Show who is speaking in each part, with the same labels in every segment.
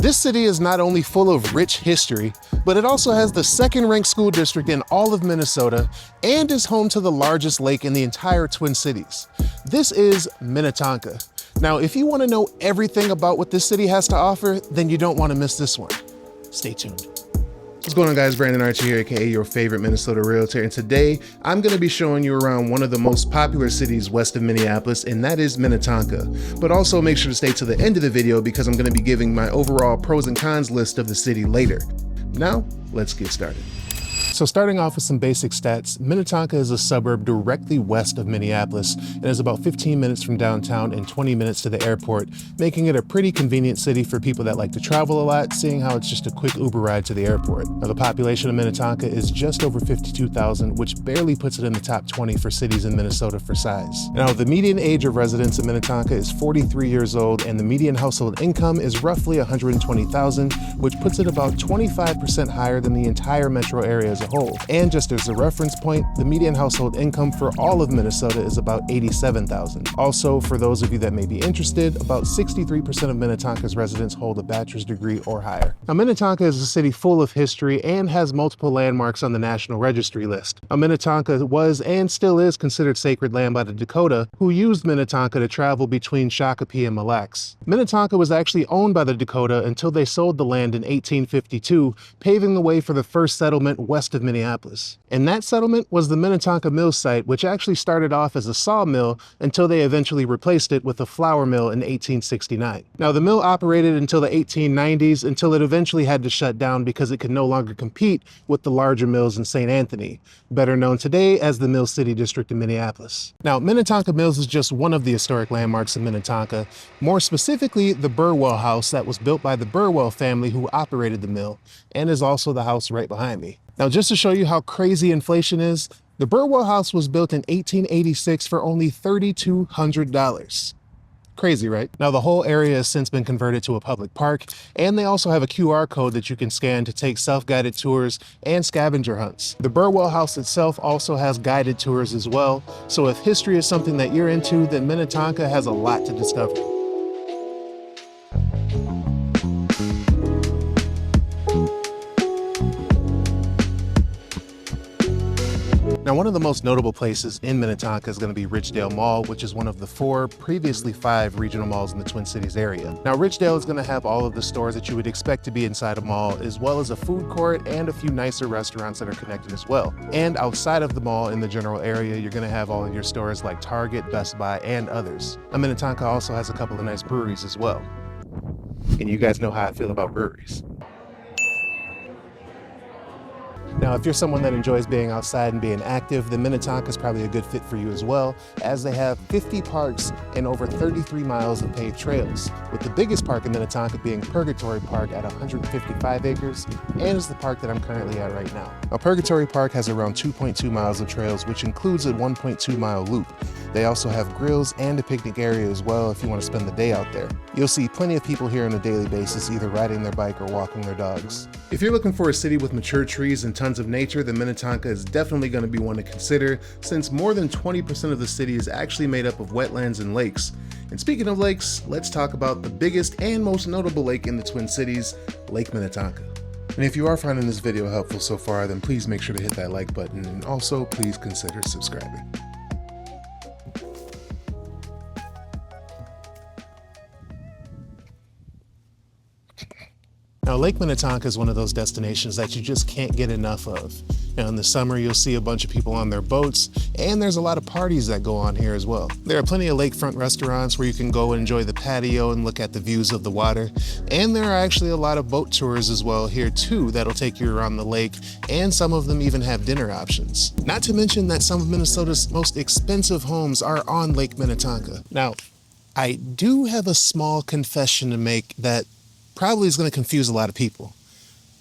Speaker 1: This city is not only full of rich history, but it also has the second-ranked school district in all of Minnesota and is home to the largest lake in the entire Twin Cities. This is Minnetonka. Now, if you want to know everything about what this city has to offer, then you don't want to miss this one. Stay tuned. What's going on, guys? Brandon Archer here, aka your favorite Minnesota realtor, and today I'm going to be showing you around one of the most popular cities west of Minneapolis, and that is Minnetonka. But also make sure to stay to the end of the video because I'm going to be giving my overall pros and cons list of the city later. Now, let's get started. So starting off with some basic stats, Minnetonka is a suburb directly west of Minneapolis and is about 15 minutes from downtown and 20 minutes to the airport, making it a pretty convenient city for people that like to travel a lot, seeing how it's just a quick Uber ride to the airport. Now, the population of Minnetonka is just over 52,000, which barely puts it in the top 20 for cities in Minnesota for size. Now, the median age of residents in Minnetonka is 43 years old, and the median household income is roughly $120,000, which puts it about 25% higher than the entire metro area as a whole. And just as a reference point, the median household income for all of Minnesota is about $87,000. Also, for those of you that may be interested, about 63% of Minnetonka's residents hold a bachelor's degree or higher. Now, Minnetonka is a city full of history and has multiple landmarks on the National Registry list. Now, Minnetonka was and still is considered sacred land by the Dakota, who used Minnetonka to travel between Shakopee and Mille Lacs. Minnetonka was actually owned by the Dakota until they sold the land in 1852, paving the way for the first settlement west of Minneapolis. And that settlement was the Minnetonka Mill site, which actually started off as a sawmill until they eventually replaced it with a flour mill in 1869. Now, the mill operated until the 1890s, until it eventually had to shut down because it could no longer compete with the larger mills in St. Anthony, better known today as the Mill City District in Minneapolis. Now, Minnetonka Mills is just one of the historic landmarks in Minnetonka, more specifically the Burwell house that was built by the Burwell family who operated the mill, and is also the house right behind me. Now, just to show you how crazy inflation is, the Burwell house was built in 1886 for only $3,200. Crazy, right? Now, the whole area has since been converted to a public park, and they also have a QR code that you can scan to take self-guided tours and scavenger hunts. The Burwell house itself also has guided tours as well, so if history is something that you're into, then Minnetonka has a lot to discover. Now, one of the most notable places in Minnetonka is going to be Ridgedale Mall, which is one of the 4, previously 5 regional malls in the Twin Cities area. Now, Ridgedale is going to have all of the stores that you would expect to be inside a mall, as well as a food court and a few nicer restaurants that are connected as well. And outside of the mall in the general area, you're going to have all of your stores like Target, Best Buy, and others. Now, Minnetonka also has a couple of nice breweries as well. And you guys know how I feel about breweries. Now, if you're someone that enjoys being outside and being active, then Minnetonka is probably a good fit for you as well, as they have 50 parks and over 33 miles of paved trails, with the biggest park in Minnetonka being Purgatory Park at 155 acres, and is the park that I'm currently at right now. Now, Purgatory Park has around 2.2 miles of trails, which includes a 1.2-mile loop. They also have grills and a picnic area as well if you want to spend the day out there. You'll see plenty of people here on a daily basis, either riding their bike or walking their dogs. If you're looking for a city with mature trees and tons of nature, then Minnetonka is definitely going to be one to consider, since more than 20% of the city is actually made up of wetlands and lakes. And speaking of lakes, let's talk about the biggest and most notable lake in the Twin Cities, Lake Minnetonka. And if you are finding this video helpful so far, then please make sure to hit that like button, and also please consider subscribing. Now, Lake Minnetonka is one of those destinations that you just can't get enough of. Now, in the summer, you'll see a bunch of people on their boats, and there's a lot of parties that go on here as well. There are plenty of lakefront restaurants where you can go and enjoy the patio and look at the views of the water. And there are actually a lot of boat tours as well here too that'll take you around the lake, and some of them even have dinner options. Not to mention that some of Minnesota's most expensive homes are on Lake Minnetonka. Now, I do have a small confession to make that probably is going to confuse a lot of people.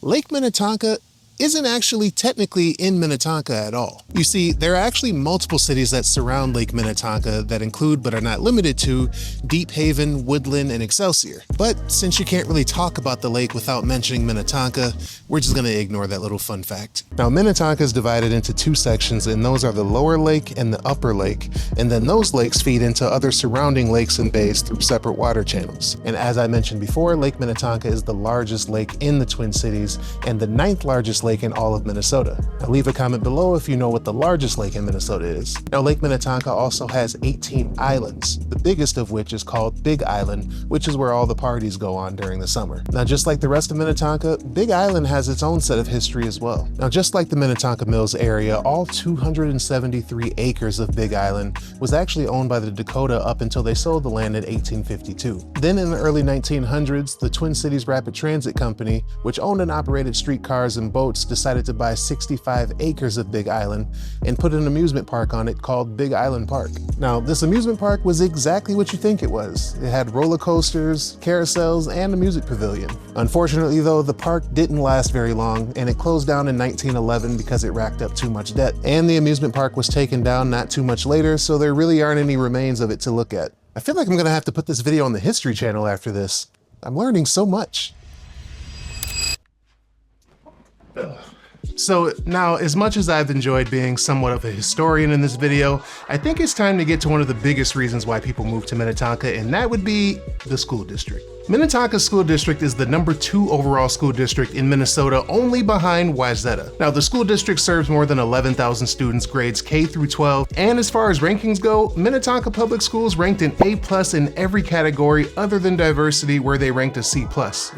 Speaker 1: Lake Minnetonka isn't actually technically in Minnetonka at all. You see, there are actually multiple cities that surround Lake Minnetonka that include but are not limited to Deep Haven, Woodland, and Excelsior. But since you can't really talk about the lake without mentioning Minnetonka, we're just gonna ignore that little fun fact. Now, Minnetonka is divided into two sections, and those are the lower lake and the upper lake, and then those lakes feed into other surrounding lakes and bays through separate water channels. And as I mentioned before, Lake Minnetonka is the largest lake in the Twin Cities and the 9th largest lake in all of Minnesota. Now, leave a comment below if you know what the largest lake in Minnesota is. Now, Lake Minnetonka also has 18 islands, the biggest of which is called Big Island, which is where all the parties go on during the summer. Now, just like the rest of Minnetonka, Big Island has its own set of history as well. Now, just like the Minnetonka Mills area, all 273 acres of Big Island was actually owned by the Dakota up until they sold the land in 1852. Then in the early 1900s, the Twin Cities Rapid Transit Company, which owned and operated streetcars and boats, decided to buy 65 acres of Big Island and put an amusement park on it called Big Island Park. Now, this amusement park was exactly what you think it was. It had roller coasters, carousels, and a music pavilion. Unfortunately though, the park didn't last very long and it closed down in 1911 because it racked up too much debt. And the amusement park was taken down not too much later, so there really aren't any remains of it to look at. I feel like I'm gonna have to put this video on the History Channel after this. I'm learning so much. So now, as much as I've enjoyed being somewhat of a historian in this video, I think it's time to get to one of the biggest reasons why people move to Minnetonka, and that would be the school district. Minnetonka School District is the #2 overall school district in Minnesota, only behind Wayzata. Now, the school district serves more than 11,000 students grades K through 12, and as far as rankings go, Minnetonka Public Schools ranked an A+ in every category other than diversity, where they ranked a C+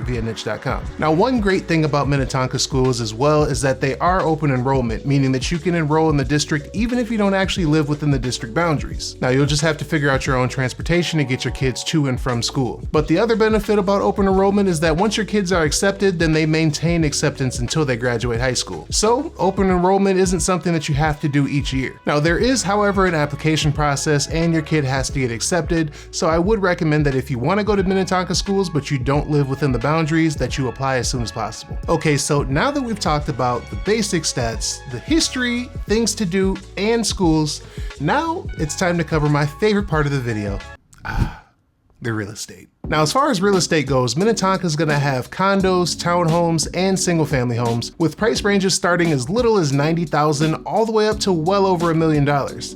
Speaker 1: via niche.com. Now, one great thing about Minnetonka schools as well is that they are open enrollment, meaning that you can enroll in the district even if you don't actually live within the district boundaries. Now, you'll just have to figure out your own transportation to get your kids to and from school. But the other benefit about open enrollment is that once your kids are accepted, then they maintain acceptance until they graduate high school. So open enrollment isn't something that you have to do each year. Now, there is, however, an application process and your kid has to get accepted. So I would recommend that if you want to go to Minnetonka schools, but you don't live within the boundaries, that you apply as soon as possible. Okay, so now that we've talked about the basic stats, the history, things to do, and schools, now it's time to cover my favorite part of the video, the real estate. Now, as far as real estate goes, Minnetonka is going to have condos, townhomes, and single-family homes with price ranges starting as little as $90,000 all the way up to well over $1 million.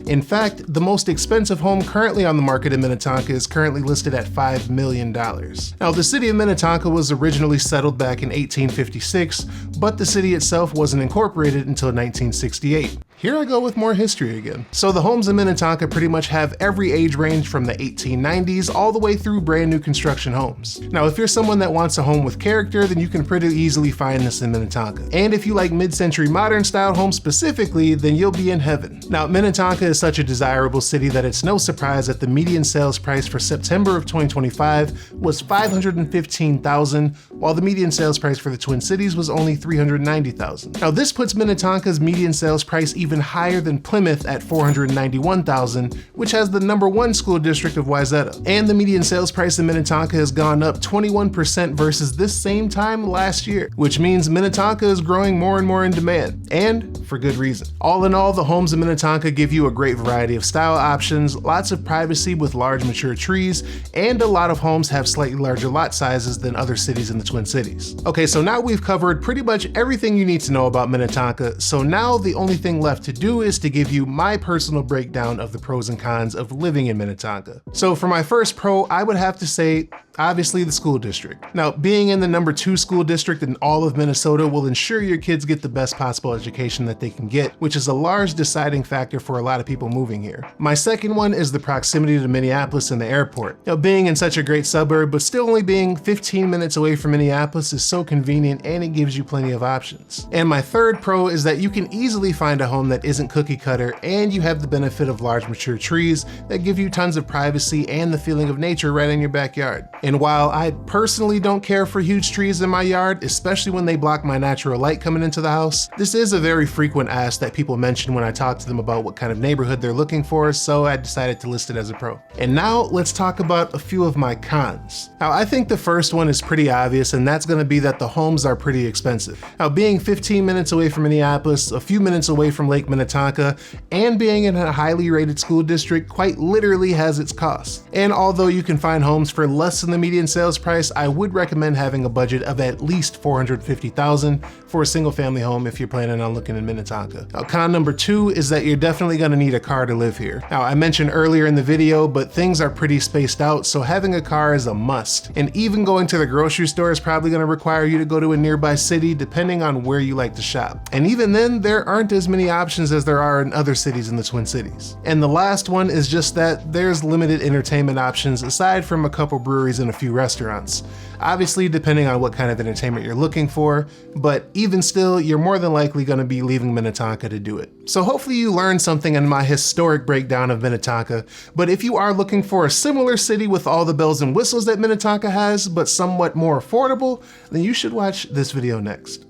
Speaker 1: In fact, the most expensive home currently on the market in Minnetonka is currently listed at $5 million. Now, the city of Minnetonka was originally settled back in 1856, but the city itself wasn't incorporated until 1968. Here I go with more history again. So the homes in Minnetonka pretty much have every age range from the 1890s all the way through brand new construction homes. Now, if you're someone that wants a home with character, then you can pretty easily find this in Minnetonka. And if you like mid-century modern style homes specifically, then you'll be in heaven. Now, Minnetonka is such a desirable city that it's no surprise that the median sales price for September of 2025 was $515,000, while the median sales price for the Twin Cities was only $390,000. Now, this puts Minnetonka's median sales price even higher than Plymouth at $491,000, which has the #1 school district of Wayzata. And the median sales price in Minnetonka has gone up 21% versus this same time last year, which means Minnetonka is growing more and more in demand, and for good reason. All in all, the homes in Minnetonka give you a great variety of style options, lots of privacy with large mature trees, and a lot of homes have slightly larger lot sizes than other cities in the Twin Cities. Okay, so now we've covered pretty much everything you need to know about Minnetonka, so now the only thing left to do is to give you my personal breakdown of the pros and cons of living in Minnetonka. So for my first pro, I would have to say, obviously, the school district. Now, being in the #2 school district in all of Minnesota will ensure your kids get the best possible education that they can get, which is a large deciding factor for a lot of people moving here. My second one is the proximity to Minneapolis and the airport. Now, being in such a great suburb, but still only being 15 minutes away from Minneapolis is so convenient, and it gives you plenty of options. And my third pro is that you can easily find a home that isn't cookie cutter, and you have the benefit of large mature trees that give you tons of privacy and the feeling of nature right in your backyard. And while I personally don't care for huge trees in my yard, especially when they block my natural light coming into the house, this is a very frequent ask that people mention when I talk to them about what kind of neighborhood they're looking for, so I decided to list it as a pro. And now let's talk about a few of my cons. Now, I think the first one is pretty obvious, this, and that's gonna be that the homes are pretty expensive. Now, being 15 minutes away from Minneapolis, a few minutes away from Lake Minnetonka, and being in a highly rated school district quite literally has its costs. And although you can find homes for less than the median sales price, I would recommend having a budget of at least $450,000 for a single family home if you're planning on looking in Minnetonka. Now, con number 2 is that you're definitely gonna need a car to live here. Now, I mentioned earlier in the video, but things are pretty spaced out, so having a car is a must. And even going to the grocery store is probably gonna require you to go to a nearby city depending on where you like to shop. And even then, there aren't as many options as there are in other cities in the Twin Cities. And the last one is just that there's limited entertainment options aside from a couple breweries and a few restaurants. Obviously, depending on what kind of entertainment you're looking for, but even still, you're more than likely gonna be leaving Minnetonka to do it. So hopefully you learned something in my historic breakdown of Minnetonka, but if you are looking for a similar city with all the bells and whistles that Minnetonka has, but somewhat more affordable, then you should watch this video next.